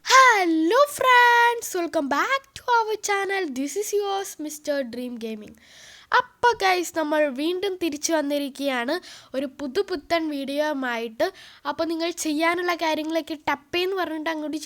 Hello friends, welcome back to our channel. This is yours Mr. Dream Gaming. അപ്പോൾ guys നമ്മൾ വീണ്ടും തിരിച്ചു വന്നിരിക്കുകയാണ് ഒരു പുതുപുത്തൻ വീഡിയോയുമായിട്ട്. അപ്പോൾ നിങ്ങൾ ചെയ്യാനുള്ള കാര്യങ്ങളൊക്കെ ടപ്പേന്ന് പറഞ്ഞിട്ട് അങ്ങോട്ട്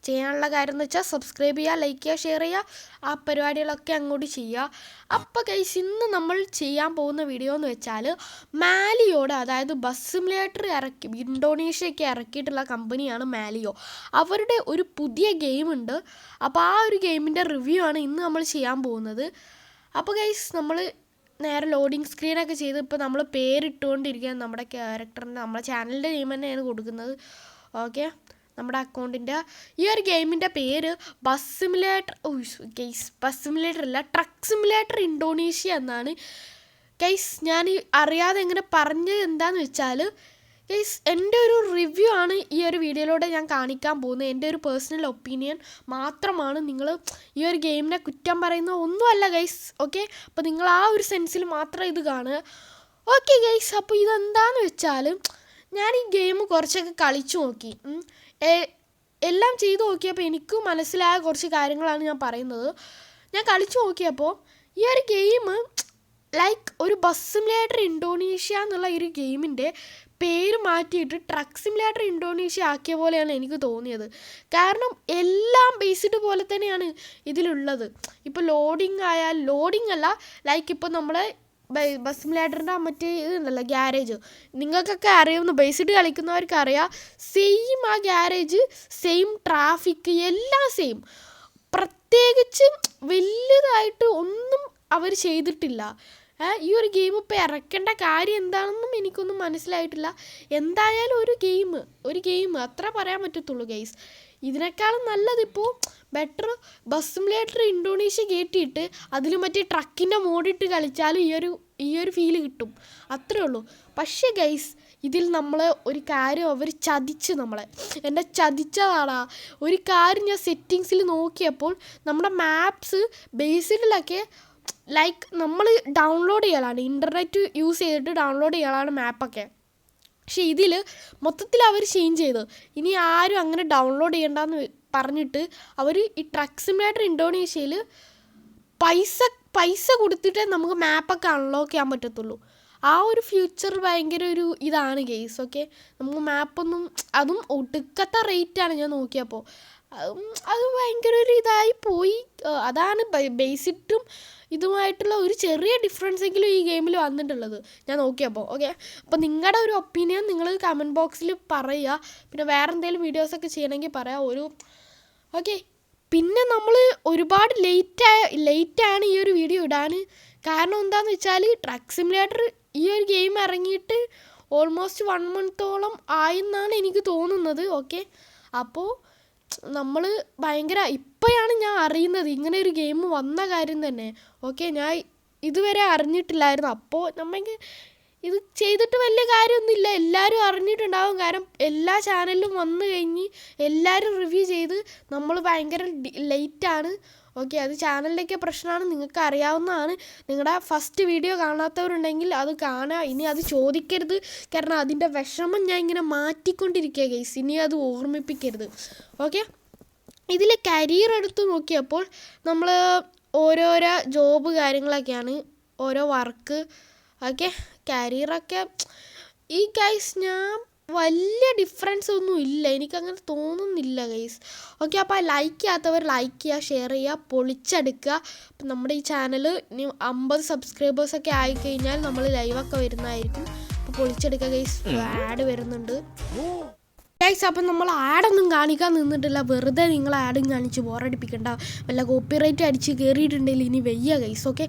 ചെയ്യാനുള്ള കാര്യം എന്ന് വെച്ചാൽ സബ്സ്ക്രൈബ് ചെയ്യുക, ലൈക്ക് ചെയ്യുക, ഷെയർ ചെയ്യുക, ആ പരിപാടികളൊക്കെ അങ്ങോട്ട് ചെയ്യുക. അപ്പോൾ ഗൈസ് ഇന്ന് നമ്മൾ ചെയ്യാൻ പോകുന്ന വീഡിയോ എന്ന് വെച്ചാൽ മാലിയോടെ, അതായത് ബസ് സിമുലേറ്റർ ഇന്തോനേഷ്യയൊക്കെ ഇറക്കിയിട്ടുള്ള കമ്പനിയാണ് മാലിയോ. അവരുടെ ഒരു പുതിയ ഗെയിമുണ്ട്. അപ്പോൾ ആ ഒരു ഗെയിമിൻ്റെ റിവ്യൂ ആണ് ഇന്ന് നമ്മൾ ചെയ്യാൻ പോകുന്നത്. അപ്പോൾ ഗൈസ് നമ്മൾ നേരെ ലോഡിങ് സ്ക്രീനൊക്കെ ചെയ്ത് ഇപ്പോൾ നമ്മൾ പേരിട്ടുകൊണ്ടിരിക്കുകയാണ്. നമ്മുടെ ക്യാരക്ടറിൻ്റെ, നമ്മുടെ ചാനലിൻ്റെ നെയിം തന്നെയാണ് കൊടുക്കുന്നത്. ഓക്കെ, നമ്മുടെ അക്കൗണ്ടിൻ്റെ ഈ ഒരു ഗെയിമിൻ്റെ പേര് ബസ് സിമുലേറ്റർ ബസ് സിമുലേറ്റർ അല്ല, ട്രക്ക് സിമുലേറ്റർ ഇന്തോനേഷ്യ എന്നാണ്. ഗൈസ് ഞാൻ അറിയാതെ എങ്ങനെ പറഞ്ഞത് എന്താണെന്ന് വെച്ചാൽ ഗൈസ് എൻ്റെ ഒരു റിവ്യൂ ആണ് ഈ ഒരു വീഡിയോയിലൂടെ ഞാൻ കാണിക്കാൻ പോകുന്നത്. എൻ്റെ ഒരു പേഴ്സണൽ ഒപ്പീനിയൻ മാത്രമാണ്. നിങ്ങൾ ഈ ഒരു ഗെയിമിനെ കുറ്റം പറയുന്ന ഒന്നുമല്ല ഗൈസ്. ഓക്കെ, അപ്പോൾ നിങ്ങൾ ആ ഒരു സെൻസിൽ മാത്രം ഇത് കാണുക. ഓക്കെ ഗൈസ്, അപ്പോൾ ഇതെന്താണെന്ന് വെച്ചാൽ ഞാൻ ഈ ഗെയിം കുറച്ചൊക്കെ കളിച്ചു നോക്കി, എല്ലാം ചെയ്ത് നോക്കിയപ്പോൾ എനിക്ക് മനസ്സിലായ കുറച്ച് കാര്യങ്ങളാണ് ഞാൻ പറയുന്നത്. ഞാൻ കളിച്ചു നോക്കിയപ്പോൾ ഈ ഒരു ഗെയിം ലൈക്ക് ഒരു ബസ് സിമുലേറ്റർ ഇന്തോനേഷ്യ എന്നുള്ള ഒരു ഗെയിമിൻ്റെ പേര് മാറ്റിയിട്ട് ട്രക്ക് സിമുലേറ്റർ ഇന്തോനേഷ്യ ആക്കിയ പോലെയാണ് എനിക്ക് തോന്നിയത്. കാരണം എല്ലാം ബേസ്ഡ് പോലെ തന്നെയാണ് ഇതിലുള്ളത്. ഇപ്പോൾ ലോഡിംഗ് അല്ല, ലൈക്ക് ഇപ്പോൾ നമ്മളെ ബസ് സിമുലേറ്ററിൻ്റെ മറ്റേ ഇതുണ്ടല്ലോ ഗ്യാരേജ്, നിങ്ങൾക്കൊക്കെ അറിയാവുന്ന ബേസ്ഡ് കളിക്കുന്നവർക്ക് അറിയാം. സെയിം ആ ഗ്യാരേജ്, സെയിം ട്രാഫിക്, എല്ലാം സെയിം. പ്രത്യേകിച്ച് വലിയതായിട്ട് ഒന്നും അവർ ചെയ്തിട്ടില്ല. ഈ ഒരു ഗെയിം ഇപ്പോൾ ഇറക്കേണ്ട കാര്യം എന്താണെന്നും എനിക്കൊന്നും മനസ്സിലായിട്ടില്ല. എന്തായാലും ഒരു ഗെയിം അത്ര പറയാൻ പറ്റത്തുള്ളൂ ഗൈസ്. ഇതിനേക്കാളും നല്ലതിപ്പോൾ ബെറ്റർ ബസ് സിമുലേറ്റർ ഇന്തോനേഷ്യ കയറ്റിയിട്ട് അതിൽ മറ്റേ ട്രക്കിൻ്റെ മോഡിട്ട് കളിച്ചാലും ഈ ഒരു ഫീല് കിട്ടും, അത്രേ ഉള്ളൂ. പക്ഷേ ഗൈസ് ഇതിൽ നമ്മൾ ഒരു കാര്യം അവർ എന്നെ ചതിച്ചതാടാ. ഒരു കാര്യം ഞാൻ സെറ്റിങ്സിൽ നോക്കിയപ്പോൾ നമ്മുടെ മാപ്സ് ബേസിഡിലൊക്കെ ലൈക്ക് നമ്മൾ ഡൗൺലോഡ് ചെയ്യലാണ്, ഇൻ്റർനെറ്റ് യൂസ് ചെയ്തിട്ട് ഡൗൺലോഡ് ചെയ്യലാണ് മാപ്പൊക്കെ. പക്ഷേ ഇതിൽ മൊത്തത്തിൽ അവർ ചേഞ്ച് ചെയ്തു. ഇനി ആരും അങ്ങനെ ഡൗൺലോഡ് ചെയ്യണ്ടെന്ന് പറഞ്ഞിട്ട് അവർ ഈ ട്രക്ക് സിമുലേറ്റർ ഇന്തോനേഷ്യയിൽ പൈസ കൊടുത്തിട്ടേ നമുക്ക് മാപ്പൊക്കെ അൺലോക്ക് ചെയ്യാൻ പറ്റത്തുള്ളൂ. ആ ഒരു ഫ്യൂച്ചർ ഭയങ്കര ഒരു ഇതാണ് ഗെയ്സ്. ഓക്കെ, നമുക്ക് മാപ്പൊന്നും, അതും ഒടുക്കത്തെ റേറ്റാണ് ഞാൻ നോക്കിയപ്പോൾ. അത് ഭയങ്കര ഒരു ഇതായി പോയി. അതാണ് ബേസിറ്റും ഇതുമായിട്ടുള്ള ഒരു ചെറിയ ഡിഫറൻസ് എങ്കിലും ഈ ഗെയിമിൽ വന്നിട്ടുള്ളത് ഞാൻ നോക്കിയപ്പോൾ. ഓക്കെ, അപ്പോൾ നിങ്ങളുടെ ഒരു ഒപ്പീനിയൻ നിങ്ങൾ കമൻറ്റ് ബോക്സിൽ പറയുക. പിന്നെ വേറെ എന്തെങ്കിലും വീഡിയോസൊക്കെ ചെയ്യണമെങ്കിൽ പറയാം. ഓക്കെ, പിന്നെ നമ്മൾ ഒരുപാട് ലേറ്റാണ് ഈ ഒരു വീഡിയോ ഇടാൻ. കാരണം എന്താണെന്ന് വെച്ചാൽ ട്രക്ക് സിമുലേറ്റർ ഈ ഒരു ഗെയിം ഇറങ്ങിയിട്ട് ഓൾമോസ്റ്റ് 1 മന്തോളം ആയെന്നാണ് എനിക്ക് തോന്നുന്നത്. ഓക്കെ, അപ്പോൾ നമ്മൾ ഇപ്പോഴാണ് ഞാൻ അറിയുന്നത് ഇങ്ങനെ ഒരു ഗെയിം വന്ന കാര്യം തന്നെ. ഓക്കെ, ഞാൻ ഇതുവരെ അറിഞ്ഞിട്ടില്ലായിരുന്നു. അപ്പോൾ നമുക്ക് ഇത് ചെയ്തിട്ട് വലിയ കാര്യമൊന്നുമില്ല, എല്ലാവരും അറിഞ്ഞിട്ടുണ്ടാകും. കാരണം എല്ലാ ചാനലിലും വന്നു കഴിഞ്ഞ് എല്ലാവരും റിവ്യൂ ചെയ്ത് നമ്മൾ ഭയങ്കര ലേറ്റാണ്. ഓക്കെ, അത് ചാനലിൻ്റെയൊക്കെ പ്രശ്നമാണ്, നിങ്ങൾക്ക് അറിയാവുന്നതാണ്. നിങ്ങളുടെ ഫസ്റ്റ് വീഡിയോ കാണാത്തവരുണ്ടെങ്കിൽ അത് കാണുക. ഇനി അത് ചോദിക്കരുത്, കാരണം അതിൻ്റെ വിഷമം ഞാൻ ഇങ്ങനെ മാറ്റിക്കൊണ്ടിരിക്കുക ഗൈസ്. ഇനി അത് ഓർമ്മിപ്പിക്കരുത്. ഓക്കെ, ഇതിൽ കരിയർ എടുത്ത് നോക്കിയപ്പോൾ നമ്മൾ ഓരോരോ ജോബ് കാര്യങ്ങളൊക്കെയാണ്, ഓരോ വർക്ക്. ഓക്കെ, കരിയറൊക്കെ ഈ ഗൈസ് ഞാൻ വലിയ ഡിഫറൻസ് ഒന്നും ഇല്ല, എനിക്കങ്ങനെ തോന്നുന്നില്ല ഗൈസ്. ഓക്കെ, അപ്പോൾ ലൈക്ക് ചെയ്യാത്തവർ ലൈക്ക് ചെയ്യുക, ഷെയർ ചെയ്യുക, പൊളിച്ചെടുക്കുക. അപ്പം നമ്മുടെ ഈ ചാനൽ ഇനി 50 സബ്സ്ക്രൈബേഴ്സൊക്കെ ആയിക്കഴിഞ്ഞാൽ നമ്മൾ ലൈവൊക്കെ വരുന്നതായിരിക്കും. അപ്പോൾ പൊളിച്ചെടുക്കുക ഗൈസ്. ആഡ് വരുന്നുണ്ട് ഗൈസ്. അപ്പം നമ്മൾ ആഡൊന്നും കാണിക്കാൻ നിന്നിട്ടില്ല, വെറുതെ നിങ്ങൾ ആഡും കാണിച്ച് ബോറടിപ്പിക്കണ്ട. വല്ല കോപ്പിറൈറ്റ് അടിച്ച് കയറിയിട്ടുണ്ടെങ്കിൽ ഇനി വയ്യ ഗൈസ്. ഓക്കെ,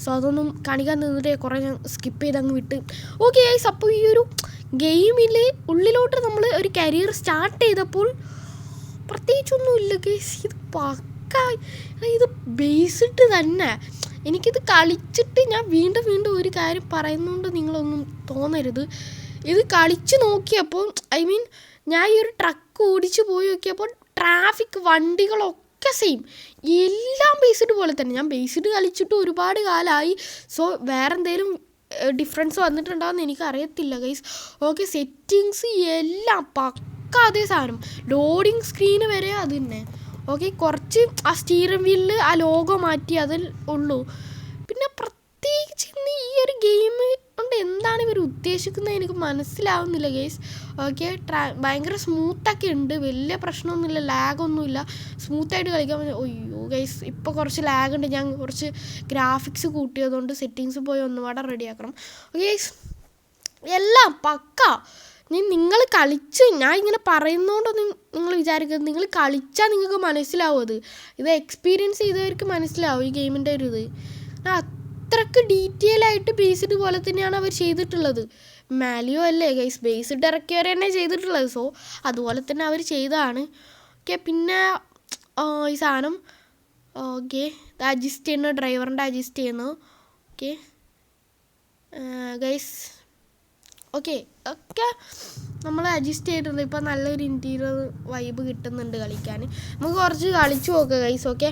സോ അതൊന്നും കാണിക്കാൻ നിന്നിട്ട് കുറേ ഞാൻ സ്കിപ്പ് ചെയ്ത് അങ്ങ് വിട്ട്. ഓക്കെ ഗൈസ്, അപ്പോൾ ഈ ഒരു ഗെയിമിൽ ഉള്ളിലോട്ട് നമ്മൾ ഒരു കരിയർ സ്റ്റാർട്ട് ചെയ്തപ്പോൾ പ്രത്യേകിച്ചൊന്നുമില്ല ഗൈസ്. ഇത് ബേസിട്ട് തന്നെ. എനിക്കിത് കളിച്ചിട്ട് ഞാൻ വീണ്ടും ഒരു കാര്യം പറയുന്നതുകൊണ്ട് നിങ്ങളൊന്നും തോന്നരുത്. ഇത് കളിച്ച് നോക്കിയപ്പോൾ ഞാൻ ഈ ഒരു ട്രക്ക് ഓടിച്ച് പോയി നോക്കിയപ്പോൾ ട്രാഫിക്, വണ്ടികളൊക്കെ സെയിം, എല്ലാം ബേസിഡ് പോലെ തന്നെ. ഞാൻ ബേസിഡ് കളിച്ചിട്ട് ഒരുപാട് കാലമായി. സോ വേറെ എന്തെങ്കിലും ഡിഫറൻസ് വന്നിട്ടുണ്ടാകുമെന്ന് എനിക്കറിയത്തില്ല ഗൈസ്. ഓക്കെ, സെറ്റിങ്സ് എല്ലാം പക്ക അതേ സാധനം, ലോഡിങ് സ്ക്രീന് വരെ അത് തന്നെ. ഓക്കെ, കുറച്ച് ആ സ്റ്റീറിംഗ് വീലിൽ ആ ലോഗോ മാറ്റി അതിൽ ഉള്ളൂ. പിന്നെ പ്രത്യേകിച്ച് ഇന്ന് ഈ ഒരു ഗെയിം കൊണ്ട് എന്താണ് ഇവർ ഉദ്ദേശിക്കുന്നത് എനിക്ക് മനസ്സിലാവുന്നില്ല ഗൈസ്. ഓക്കെ, ഭയങ്കര സ്മൂത്തൊക്കെ ഉണ്ട്, വലിയ പ്രശ്നമൊന്നുമില്ല, ലാഗൊന്നുമില്ല, സ്മൂത്തായിട്ട് കളിക്കാൻ പറ്റും. അയ്യോ ഗൈസ്, ഇപ്പോൾ കുറച്ച് ലാഗ് ഉണ്ട്. ഞാൻ കുറച്ച് ഗ്രാഫിക്സ് കൂട്ടിയതുകൊണ്ട് സെറ്റിങ്സ് പോയി ഒന്നുകൂടെ റെഡിയാക്കണം. ഓക്കെ ഗൈസ്, എല്ലാം പക്ക. നിങ്ങൾ കളിച്ച്, ഞാൻ ഇങ്ങനെ പറയുന്നതുകൊണ്ടൊന്നും നിങ്ങൾ വിചാരിക്കരുത്, നിങ്ങൾ കളിച്ചാൽ നിങ്ങൾക്ക് മനസ്സിലാവും. ഇത് എക്സ്പീരിയൻസ് ചെയ്തവർക്ക് മനസ്സിലാവും ഈ ഗെയിമിൻ്റെ ഒരു ഇത്. അത്രയ്ക്ക് ഡീറ്റെയിൽ ആയിട്ട് ബേസ്ഡ് പോലെ തന്നെയാണ് അവർ ചെയ്തിട്ടുള്ളത്. മാലിയോ അല്ലേ ഗൈസ്, ബേസ്ഡ് ഇറക്കിയവർ തന്നെ ചെയ്തിട്ടുള്ളത്. സോ അതുപോലെ തന്നെ അവർ ചെയ്തതാണ്. ഓക്കെ, പിന്നെ ഈ സാധനം ഓക്കെ ഇത് അഡ്ജസ്റ്റ് ചെയ്യുന്നു, ഡ്രൈവറിൻ്റെ അഡ്ജസ്റ്റ് ചെയ്യുന്നു. ഓക്കെ ഗൈസ്, ഓക്കെ ഒക്കെ നമ്മൾ അഡ്ജസ്റ്റ് ചെയ്തിട്ടുണ്ട്. ഇപ്പം നല്ലൊരു ഇൻറ്റീരിയർ വൈബ് കിട്ടുന്നുണ്ട് കളിക്കാൻ. നമുക്ക് കുറച്ച് കളിച്ചു നോക്കാം ഗൈസ്. ഓക്കെ,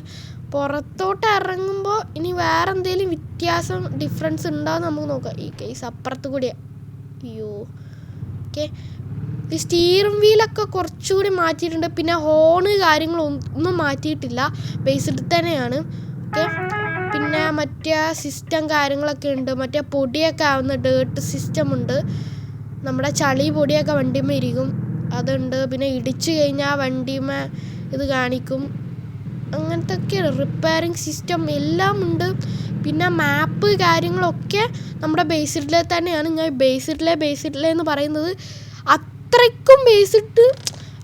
പുറത്തോട്ട് ഇറങ്ങുമ്പോൾ ഇനി വേറെ എന്തെങ്കിലും വ്യത്യാസം ഡിഫറൻസ് ഉണ്ടോയെന്ന് നമുക്ക് നോക്കാം. ഈ കേസ് അപ്പുറത്ത് കൂടി, അയ്യോ ഓക്കെ, ഈ സ്റ്റീറിംഗ് വീലൊക്കെ കുറച്ചുകൂടി മാറ്റിയിട്ടുണ്ട്. പിന്നെ ഹോണ് കാര്യങ്ങളൊന്നും മാറ്റിയിട്ടില്ല, ബേസ്ഡ് തന്നെയാണ്. ഓക്കെ, പിന്നെ മറ്റേ സിസ്റ്റം കാര്യങ്ങളൊക്കെ ഉണ്ട്. മറ്റേ പൊടിയൊക്കെ ആവുന്ന ഡേർട്ട് സിസ്റ്റം ഉണ്ട്. നമ്മുടെ ചളി പൊടിയൊക്കെ വണ്ടിമേ ഇരിക്കും, അതുണ്ട്. പിന്നെ ഇടിച്ചു കഴിഞ്ഞാൽ വണ്ടിമേ ഇത് കാണിക്കും. അങ്ങനത്തെ ഒക്കെയാണ്. റിപ്പയറിങ് സിസ്റ്റം എല്ലാം ഉണ്ട്. പിന്നെ മാപ്പ് കാര്യങ്ങളൊക്കെ നമ്മുടെ ബേസിഡിലെ തന്നെയാണ്. ഞാൻ ബേസിഡിലെ എന്ന് പറയുന്നത് അത്രയ്ക്കും ബേസിഡ്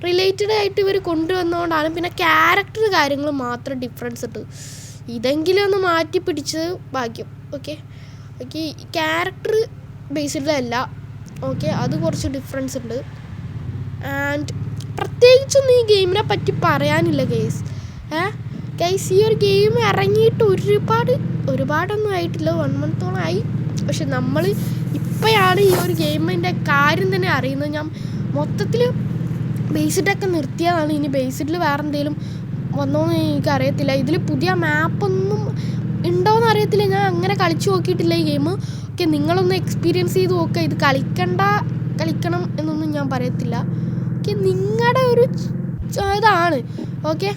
റിലേറ്റഡ് ആയിട്ട് ഇവർ കൊണ്ടുവന്നതുകൊണ്ടാണ്. പിന്നെ ക്യാരക്ടർ കാര്യങ്ങൾ മാത്രം ഡിഫറൻസ് ഉണ്ട്. ഇതെങ്കിലും ഒന്ന് മാറ്റി പിടിച്ചത് ഭാഗ്യം. Okay, character ബേസിഡിലല്ല. ഓക്കെ, അത് കുറച്ച് ഡിഫറൻസ് ഉണ്ട്. ആൻഡ് പ്രത്യേകിച്ചൊന്നും ഈ ഗെയിമിനെ പറ്റി പറയാനില്ല ഗൈസ്. ഗൈസ്, ഈ ഒരു ഗെയിം ഇറങ്ങിയിട്ട് ഒരുപാടൊന്നും ആയിട്ടില്ല, 1 month ആയി. പക്ഷെ നമ്മൾ ഇപ്പോഴാണ് ഈ ഒരു ഗെയിമിൻ്റെ കാര്യം തന്നെ അറിയുന്നത്. ഞാൻ മൊത്തത്തിൽ ബേസിഡൊക്കെ നിർത്തിയതാണ്. ഇനി ബേസിഡിൽ വേറെ എന്തെങ്കിലും വന്നോന്ന് എനിക്കറിയത്തില്ല. ഇതിൽ പുതിയ മാപ്പൊന്നും ഉണ്ടോയെന്ന് അറിയത്തില്ല. ഞാൻ അങ്ങനെ കളിച്ചു നോക്കിയിട്ടില്ല ഈ ഗെയിം. ഓക്കെ, നിങ്ങളൊന്ന് എക്സ്പീരിയൻസ് ചെയ്ത് നോക്കുക. ഇത് കളിക്കണം എന്നൊന്നും ഞാൻ പറയത്തില്ല. ഓക്കെ, നിങ്ങളുടെ ഒരു ഇതാണ്. ഓക്കെ,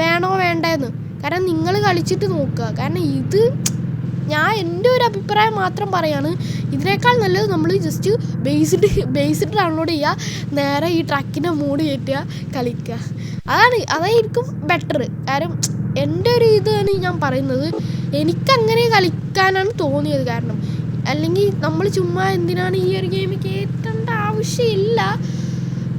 വേണോ വേണ്ടെന്ന്. കാരണം നിങ്ങൾ കളിച്ചിട്ട് നോക്കുക. കാരണം ഇത് ഞാൻ എൻ്റെ ഒരു അഭിപ്രായം മാത്രം പറയാണ്. ഇതിനേക്കാൾ നല്ലത് നമ്മൾ ജസ്റ്റ് ബേസ്ഡ് ഡൗൺലോഡ് ചെയ്യുക, നേരെ ഈ ട്രക്കിൻ്റെ മോഡ് കയറ്റുക, കളിക്കുക. അതായിരിക്കും ബെറ്റർ. കാരണം എൻ്റെ ഒരു ഇതാണ് ഞാൻ പറയുന്നത്. എനിക്കങ്ങനെ കളിക്കാനാണ് തോന്നിയത്. കാരണം അല്ലെങ്കിൽ നമ്മൾ ചുമ്മാ എന്തിനാണ് ഈ ഒരു ഗെയിം കയറ്റേണ്ട ആവശ്യമില്ല,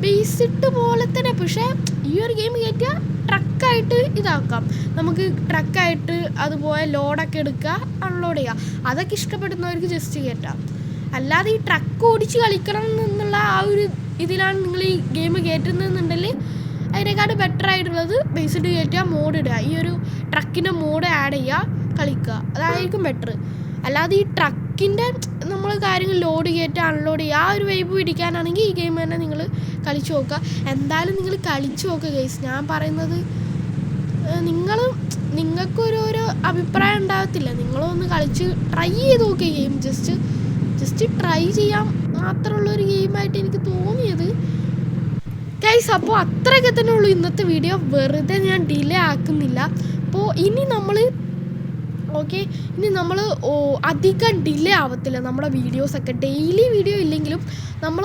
ബേസിഡ് പോലെ തന്നെ. പക്ഷേ ഈ ഒരു ഗെയിം കയറ്റിയാൽ ട്രക്കായിട്ട് ഇതാക്കാം. നമുക്ക് ട്രക്കായിട്ട് അതുപോലെ ലോഡൊക്കെ എടുക്കുക, അൺലോഡ് ചെയ്യുക. അതൊക്കെ ഇഷ്ടപ്പെടുന്നവർക്ക് ജസ്റ്റ് കയറ്റാം. അല്ലാതെ ഈ ട്രക്ക് ഓടിച്ച് കളിക്കണം എന്നുള്ള ആ ഒരു ഇതിലാണ് നിങ്ങൾ ഈ ഗെയിം കയറ്റുന്നതെന്നുണ്ടെങ്കിൽ അതിനേക്കാൾ ബെറ്റർ ആയിട്ടുള്ളത് ബേസിഡ് കയറ്റുക, മോഡ് ഇടുക, ഈ ഒരു ട്രക്കിൻ്റെ മോഡ് ആഡ് ചെയ്യുക, കളിക്കുക. അതായിരിക്കും ബെറ്റർ. അല്ലാതെ ഈ ട്രക്കിൻ്റെ നമ്മൾ കാര്യങ്ങൾ ലോഡ് കയറ്റുക, അൺലോഡ് ചെയ്യുക, ആ ഒരു വൈബ് പിടിക്കാനാണെങ്കിൽ ഈ ഗെയിം തന്നെ നിങ്ങൾ കളിച്ചു നോക്കുക. എന്തായാലും നിങ്ങൾ കളിച്ചു നോക്കുക ഗൈസ്. ഞാൻ പറയുന്നത് നിങ്ങൾക്കൊരു അഭിപ്രായം ഉണ്ടാകത്തില്ല. നിങ്ങളൊന്ന് കളിച്ച് ട്രൈ ചെയ്ത് നോക്കുക ഗെയിം. ജസ്റ്റ് ട്രൈ ചെയ്യാൻ മാത്രമുള്ളൊരു ഗെയിമായിട്ട് എനിക്ക് തോന്നിയത് ഗൈസ്. അപ്പോൾ അത്രയൊക്കെ തന്നെ ഉള്ളൂ ഇന്നത്തെ വീഡിയോ. വെറുതെ ഞാൻ ഡിലേ ആക്കുന്നില്ല. അപ്പോൾ ഇനി നമ്മൾ അധികം ഡിലേ ആവത്തില്ല നമ്മുടെ വീഡിയോസൊക്കെ. ഡെയിലി വീഡിയോ ഇല്ലെങ്കിലും നമ്മൾ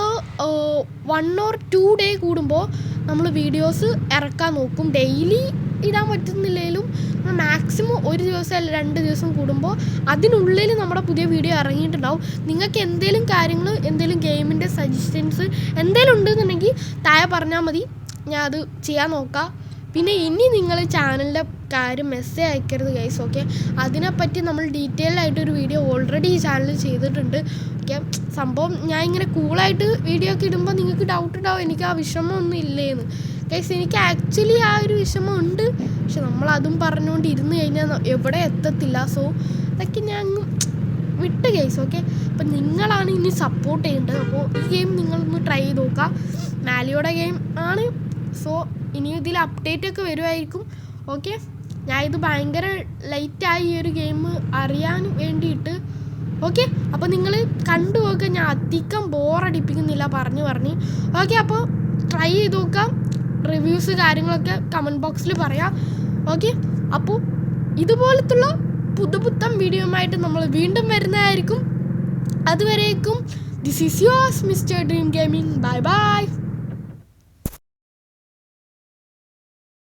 1 or 2 day കൂടുമ്പോൾ നമ്മൾ വീഡിയോസ് ഇറക്കാൻ നോക്കും. ഡെയിലി ഇടാൻ പറ്റുന്നില്ലെങ്കിലും മാക്സിമം 1 ദിവസം അല്ല 2 ദിവസം കൂടുമ്പോൾ അതിനുള്ളിൽ നമ്മുടെ പുതിയ വീഡിയോ ഇറങ്ങിയിട്ടുണ്ടാവും. നിങ്ങൾക്ക് എന്തെങ്കിലും കാര്യങ്ങൾ, എന്തെങ്കിലും ഗെയിമിൻ്റെ സജഷൻസ് എന്തെങ്കിലും ഉണ്ടെന്നുണ്ടെങ്കിൽ താഴെ പറഞ്ഞാൽ മതി, ഞാൻ അത് ചെയ്യാൻ നോക്കാം. പിന്നെ ഇനി നിങ്ങൾ ചാനലിൻ്റെ കാര്യം മെസ്സേജ് അയക്കരുത് ഗൈസ്. ഓക്കെ, അതിനെപ്പറ്റി നമ്മൾ ഡീറ്റെയിൽ ആയിട്ടൊരു വീഡിയോ ഓൾറെഡി ഈ ചാനലിൽ ചെയ്തിട്ടുണ്ട്. ഓക്കെ, സംഭവം ഞാൻ ഇങ്ങനെ കൂളായിട്ട് വീഡിയോ ഒക്കെ ഇടുമ്പോൾ നിങ്ങൾക്ക് ഡൗട്ട് ഉണ്ടാവും എനിക്ക് ആ വിഷമമൊന്നും ഇല്ലേന്ന്. ഗൈസ്, എനിക്ക് ആക്ച്വലി ആ ഒരു വിഷമം ഉണ്ട്. പക്ഷെ നമ്മളതും പറഞ്ഞുകൊണ്ട് ഇരുന്ന് കഴിഞ്ഞാൽ എവിടെ എത്തത്തില്ല. സോ അതൊക്കെ ഞാൻ വിട്ട് ഗൈസ്. ഓക്കെ, അപ്പം നിങ്ങളാണ് ഇനി സപ്പോർട്ട് ചെയ്യേണ്ടത്. അപ്പോൾ ഈ ഗെയിം നിങ്ങളൊന്ന് ട്രൈ ചെയ്ത് നോക്കുക. മാലിയോയുടെ ഗെയിം ആണ്. സോ ഇനി ഇതിൽ അപ്ഡേറ്റ് ഒക്കെ വരുമായിരിക്കും. ഓക്കെ, ഞാൻ ഇത് ഭയങ്കര ലൈറ്റായി ഈ ഒരു ഗെയിം അറിയാൻ വേണ്ടിയിട്ട് ഓക്കെ, അപ്പോൾ നിങ്ങൾ കണ്ടു നോക്കുക. ഞാൻ അധികം ബോറടിപ്പിക്കുന്നില്ല പറഞ്ഞ്. ഓക്കെ, അപ്പോൾ ട്രൈ ചെയ്ത് നോക്കാം. റിവ്യൂസ് കാര്യങ്ങളൊക്കെ കമൻറ്റ് ബോക്സിൽ പറയാം. ഓക്കെ, അപ്പോൾ ഇതുപോലത്തുള്ള പുതുപുത്തൻ വീഡിയോയുമായിട്ട് നമ്മൾ വീണ്ടും വരുന്നതായിരിക്കും. അതുവരേക്കും this is yours mister dream gaming. Bye bye.